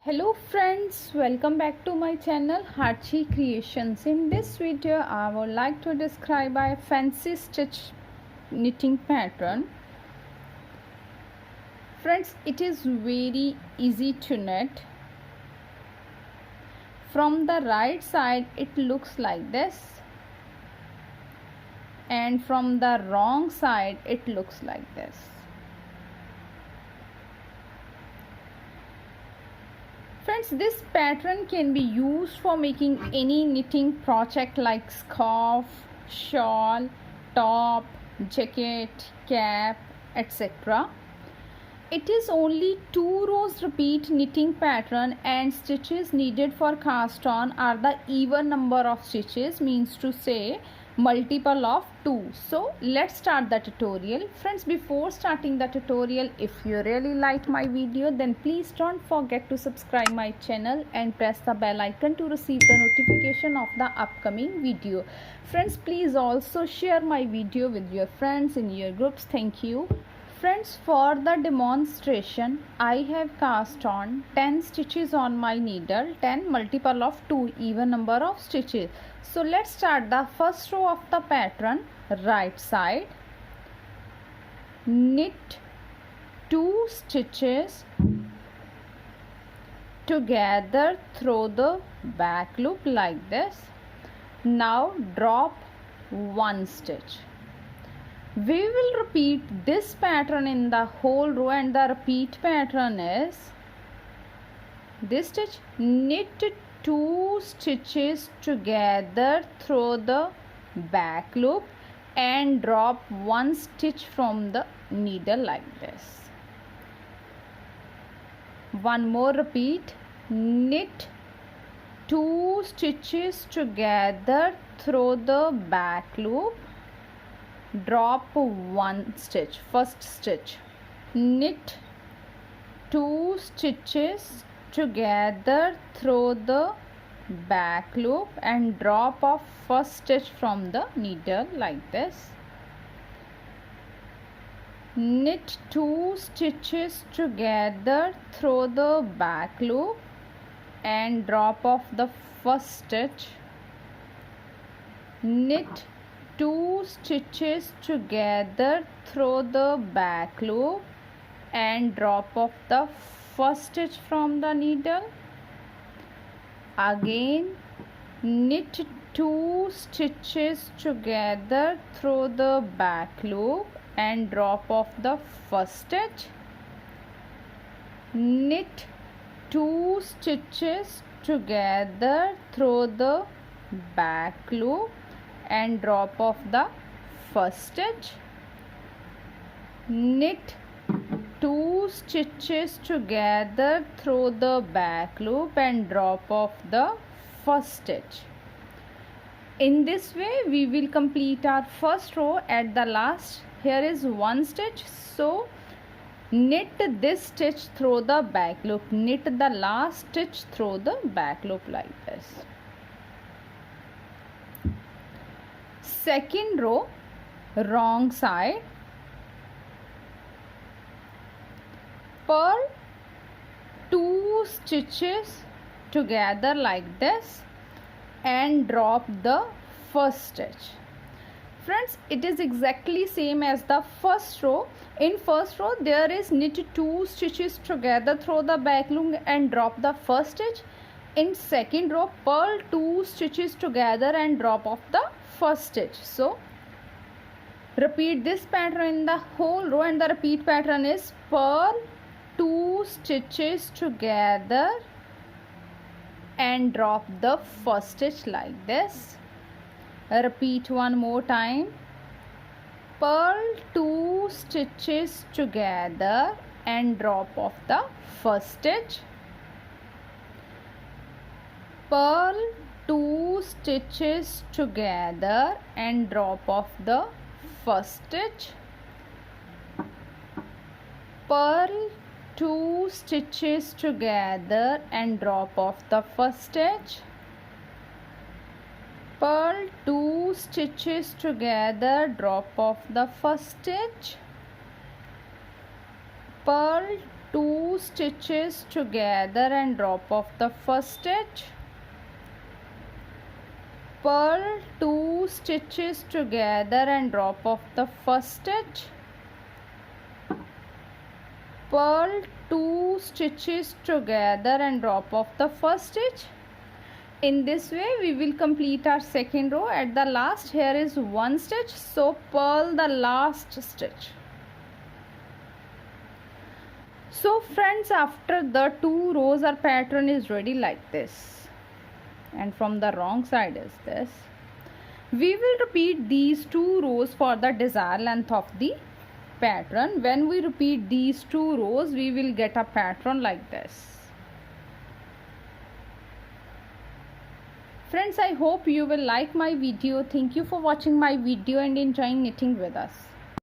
Hello friends, welcome back to my channel Harji Creations. In this video I would like to describe a fancy stitch knitting pattern. Friends, it is very easy to knit. From the right side it looks like this, and from the wrong side it looks like this. Friends, this pattern can be used for making any knitting project like scarf, shawl, top, jacket, cap, etc. It is only 2 rows repeat knitting pattern, and stitches needed for cast on are the even number of stitches, means to say multiple of 2. So let's start the tutorial. Friends, before starting the tutorial, if you really liked my video, then please don't forget to subscribe my channel and press the bell icon to receive the notification of the upcoming video. Friends, please also share my video with your friends in your groups. Thank you. Friends, for the demonstration I have cast on 10 stitches on my needle, 10 multiple of 2, even number of stitches. So let's start the first row of the pattern. Right side, knit 2 stitches together through the back loop like this. Now drop 1 stitch. We will repeat this pattern in the whole row, and the repeat pattern is this stitch, knit 2 stitches together through the back loop and drop 1 stitch from the needle like this. One more repeat, knit 2 stitches together through the back loop, drop 1 stitch, first stitch, knit 2 stitches together through the back loop and drop off first stitch from the needle like this. Knit 2 stitches together through the back loop and drop off the first stitch. Knit 2 stitches together through the back loop and drop off the first stitch from the needle. Again, knit 2 stitches together through the back loop and drop off the first stitch. Knit 2 stitches together through the back loop and drop off the first stitch. Knit 2 stitches together through the back loop and drop off the first stitch. In this way we will complete our first row. At the last, here is 1 stitch, so knit this stitch through the back loop, knit the last stitch through the back loop like this. Second row, wrong side, purl 2 stitches together like this and drop the first stitch. Friends, it is exactly same as the first row. In first row there is knit 2 stitches together through the back loop and drop the first stitch. In second row, purl 2 stitches together and drop off the first stitch. So repeat this pattern in the whole row, and the repeat pattern is purl 2 stitches together and drop the first stitch like this. Repeat one more time, purl 2 stitches together and drop off the first stitch. Purl 2 stitches together and drop off the first stitch. Purl 2 stitches together and drop off the first stitch. Purl 2 stitches together, drop off the first stitch. Purl 2 stitches together and drop off the first stitch, purl 2 stitches together and drop off the first stitch, purl 2 stitches together and drop off the first stitch. In this way we will complete our second row. At the last here is 1 stitch, so purl the last stitch. So friends, after the 2 rows our pattern is ready like this, and from the wrong side is this. We will repeat these 2 rows for the desired length of the pattern. When we repeat these 2 rows we will get a pattern like this. Friends, I hope you will like my video. Thank you for watching my video and enjoying knitting with us.